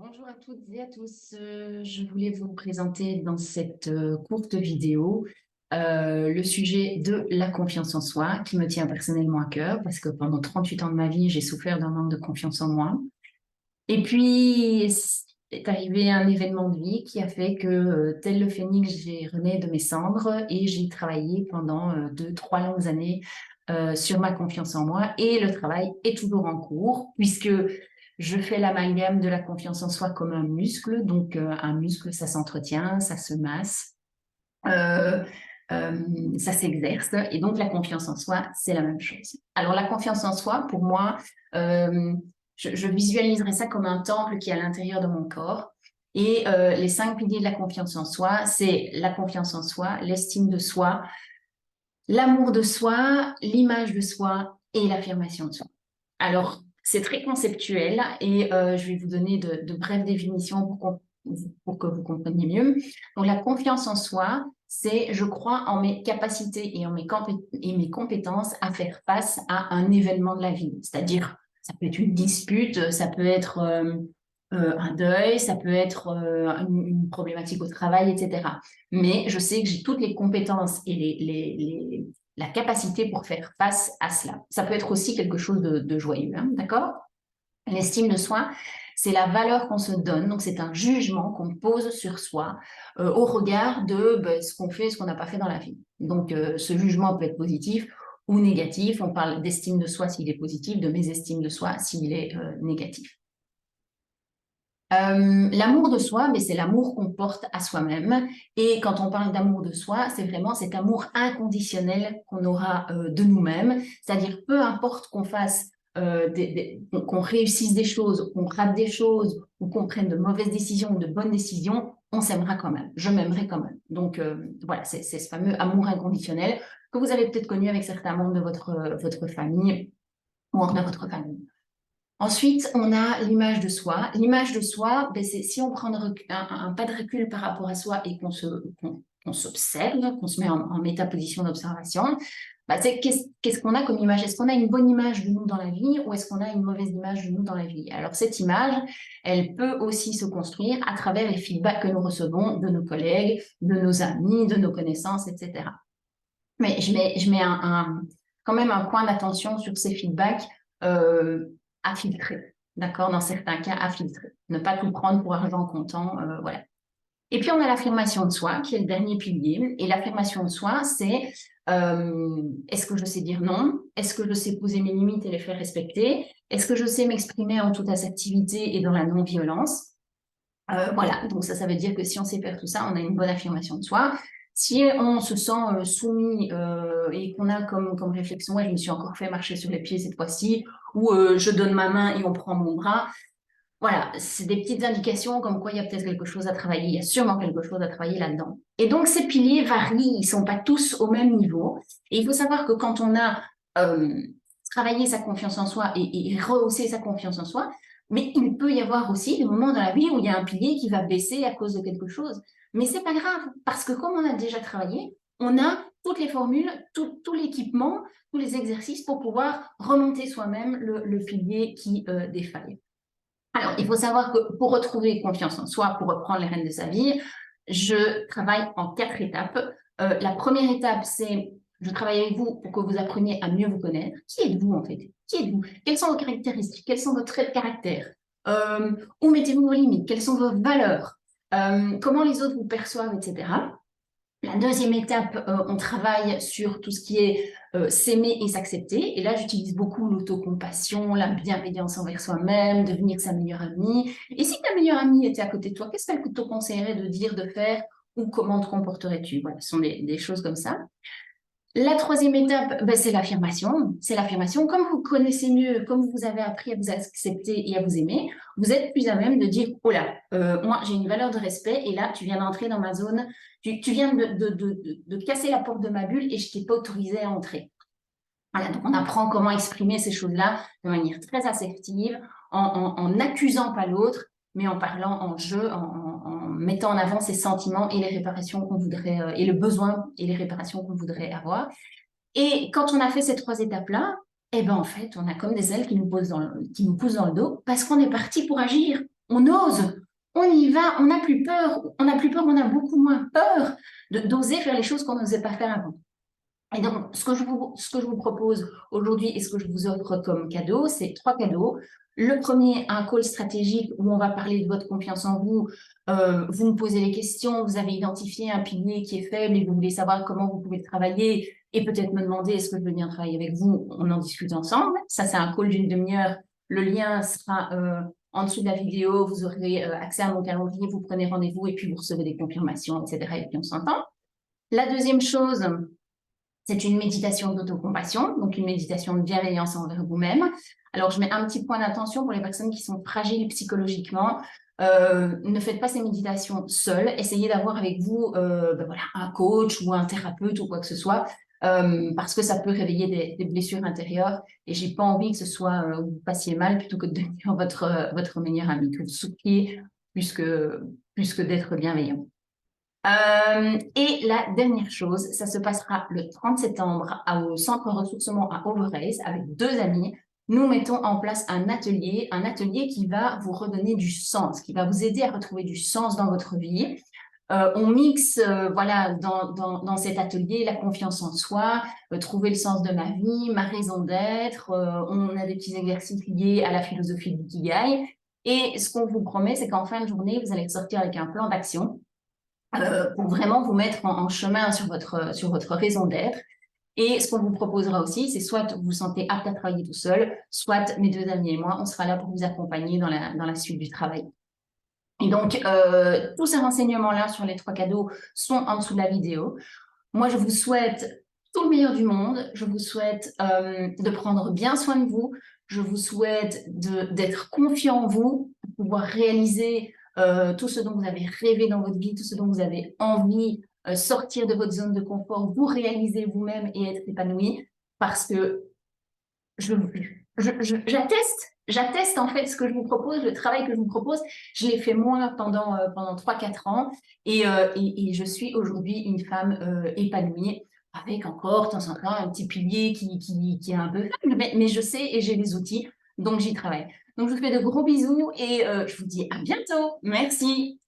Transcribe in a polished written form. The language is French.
Bonjour à toutes et à tous. Je voulais vous présenter dans cette courte vidéo le sujet de la confiance en soi qui me tient personnellement à cœur parce que pendant 38 ans de ma vie, j'ai souffert d'un manque de confiance en moi. Et puis, est arrivé un événement de vie qui a fait que, tel le phénix, j'ai rené de mes cendres et j'ai travaillé pendant 2, 3 longues années sur ma confiance en moi. Et le travail est toujours en cours puisque je fais l'amalgame de la confiance en soi comme un muscle. Donc, un muscle, ça s'entretient, ça se masse, euh, ça s'exerce. Et donc, la confiance en soi, c'est la même chose. Alors, la confiance en soi, pour moi, euh, je visualiserais ça comme un temple qui est à l'intérieur de mon corps. Et les 5 piliers de la confiance en soi, c'est la confiance en soi, l'estime de soi, l'amour de soi, l'image de soi et l'affirmation de soi. Alors, c'est très conceptuel et je vais vous donner de brèves définitions pour que vous compreniez mieux. Donc, la confiance en soi, c'est je crois en mes capacités et en mes compétences à faire face à un événement de la vie. C'est-à-dire, ça peut être une dispute, ça peut être un deuil, ça peut être une problématique au travail, etc. Mais je sais que j'ai toutes les compétences et la capacité pour faire face à cela. Ça peut être aussi quelque chose de joyeux, hein, d'accord? L'estime de soi, c'est la valeur qu'on se donne, donc c'est un jugement qu'on pose sur soi au regard de ce qu'on fait et ce qu'on n'a pas fait dans la vie. Donc ce jugement peut être positif ou négatif. On parle d'estime de soi s'il est positif, de mésestime de soi s'il est négatif. L'amour de soi, mais c'est l'amour qu'on porte à soi-même. Et quand on parle d'amour de soi, c'est vraiment cet amour inconditionnel qu'on aura de nous-mêmes. C'est-à-dire, peu importe qu'on fasse, qu'on réussisse des choses, qu'on rate des choses, ou qu'on prenne de mauvaises décisions ou de bonnes décisions, on s'aimera quand même. Je m'aimerai quand même. Donc, voilà, c'est ce fameux amour inconditionnel que vous avez peut-être connu avec certains membres de votre famille ou en de votre famille. Ensuite, on a l'image de soi. L'image de soi, ben, c'est si on prend un pas de recul par rapport à soi et qu'on s'observe, qu'on se met en métaposition d'observation, ben, qu'est-ce qu'on a comme image? Est-ce qu'on a une bonne image de nous dans la vie ou est-ce qu'on a une mauvaise image de nous dans la vie? Alors, cette image, elle peut aussi se construire à travers les feedbacks que nous recevons de nos collègues, de nos amis, de nos connaissances, etc. Mais je mets quand même un point d'attention sur ces feedbacks euh, à filtrer, d'accord? Dans certains cas, à filtrer. Ne pas tout prendre pour argent comptant, voilà. Et puis, on a l'affirmation de soi, qui est le dernier pilier. Et l'affirmation de soi, c'est est-ce que je sais dire non? Est-ce que je sais poser mes limites et les faire respecter? Est-ce que je sais m'exprimer en toute assertivité et dans la non-violence? Voilà, donc ça veut dire que si on sait faire tout ça, on a une bonne affirmation de soi. Si on se sent soumis et qu'on a comme réflexion, ouais, je me suis encore fait marcher sur les pieds cette fois-ci, ou je donne ma main et on prend mon bras, voilà, c'est des petites indications comme quoi il y a peut-être quelque chose à travailler, il y a sûrement quelque chose à travailler là-dedans. Et donc ces piliers varient, ils ne sont pas tous au même niveau. Et il faut savoir que quand on a euh, travaillé sa confiance en soi et rehaussé sa confiance en soi, mais il peut y avoir aussi des moments dans la vie où il y a un pilier qui va baisser à cause de quelque chose. Mais c'est pas grave, parce que comme on a déjà travaillé, on a toutes les formules, tout l'équipement, tous les exercices pour pouvoir remonter soi-même le pilier qui défaille. Alors, il faut savoir que pour retrouver confiance en soi, pour reprendre les rênes de sa vie, je travaille en 4 étapes. La première étape, c'est je travaille avec vous pour que vous appreniez à mieux vous connaître. Qui êtes-vous en fait? Qui êtes-vous? Quelles sont vos caractéristiques? Quels sont vos traits de caractère? Où mettez-vous vos limites? Quelles sont vos valeurs? Comment les autres vous perçoivent, etc. La deuxième étape, on travaille sur tout ce qui est s'aimer et s'accepter. Et là, j'utilise beaucoup l'autocompassion, la bienveillance envers soi-même, devenir sa meilleure amie. Et si ta meilleure amie était à côté de toi, qu'est-ce qu'elle te conseillerait de dire, de faire ou comment te comporterais-tu? Voilà, ce sont des choses comme ça. La troisième étape, ben, c'est l'affirmation. C'est l'affirmation. Comme vous connaissez mieux, comme vous avez appris à vous accepter et à vous aimer, vous êtes plus à même de dire, oh là, moi j'ai une valeur de respect et là tu viens d'entrer dans ma zone, tu viens de casser la porte de ma bulle et je t'ai pas autorisé à entrer. Voilà, donc on apprend comment exprimer ces choses-là de manière très assertive, en n'accusant pas l'autre, mais en parlant en jeu, en mettant en avant ses sentiments et les réparations qu'on voudrait, et le besoin et les réparations qu'on voudrait avoir. Et quand on a fait ces 3 étapes-là, eh ben en fait, on a comme des ailes qui nous poussent dans le dos parce qu'on est parti pour agir. on ose, on y va, on n'a plus peur, on n'a plus peur, on a beaucoup moins peur d'oser faire les choses qu'on n'osait pas faire avant. Et donc, ce que je vous propose aujourd'hui et ce que je vous offre comme cadeau, c'est 3 cadeaux. Le premier, un call stratégique où on va parler de votre confiance en vous. Vous me posez les questions, vous avez identifié un pilier qui est faible et vous voulez savoir comment vous pouvez le travailler et peut-être me demander est-ce que je veux bien travailler avec vous. On en discute ensemble. Ça, c'est un call d'une demi-heure. Le lien sera en dessous de la vidéo. Vous aurez accès à mon calendrier, vous prenez rendez-vous et puis vous recevez des confirmations, etc. Et puis on s'entend. La deuxième chose, c'est une méditation d'autocompassion, donc une méditation de bienveillance envers vous-même. Alors, je mets un petit point d'attention pour les personnes qui sont fragiles psychologiquement. Ne faites pas ces méditations seules. Essayez d'avoir avec vous voilà, un coach ou un thérapeute ou quoi que ce soit, parce que ça peut réveiller des blessures intérieures. Et j'ai pas envie que ce soit vous passiez mal plutôt que de devenir votre meilleur ami, que vous souffriez plus que d'être bienveillant. Et la dernière chose, ça se passera le 30 septembre au Centre ressourcement à Overijse avec 2 amis. Nous mettons en place un atelier qui va vous redonner du sens, qui va vous aider à retrouver du sens dans votre vie. On mixe voilà, dans cet atelier la confiance en soi, trouver le sens de ma vie, ma raison d'être. On a des petits exercices liés à la philosophie du Ikigai. Et ce qu'on vous promet, c'est qu'en fin de journée, vous allez sortir avec un plan d'action pour vraiment vous mettre en chemin sur votre raison d'être. Et ce qu'on vous proposera aussi, c'est soit vous vous sentez apte à travailler tout seul, soit mes 2 amis et moi, on sera là pour vous accompagner dans la suite du travail. Et donc, tous ces renseignements-là sur les 3 cadeaux sont en dessous de la vidéo. Moi, je vous souhaite tout le meilleur du monde. Je vous souhaite de prendre bien soin de vous. Je vous souhaite d'être confiant en vous, de pouvoir réaliser tout ce dont vous avez rêvé dans votre vie, tout ce dont vous avez envie, sortir de votre zone de confort, vous réaliser vous-même et être épanoui. Parce que j'atteste en fait ce que je vous propose, le travail que je vous propose. Je l'ai fait moi pendant 3-4 ans et je suis aujourd'hui une femme épanouie avec encore de temps en temps un petit pilier qui est un peu faible, mais je sais et j'ai les outils, donc j'y travaille. Donc je vous fais de gros bisous et je vous dis à bientôt. Merci.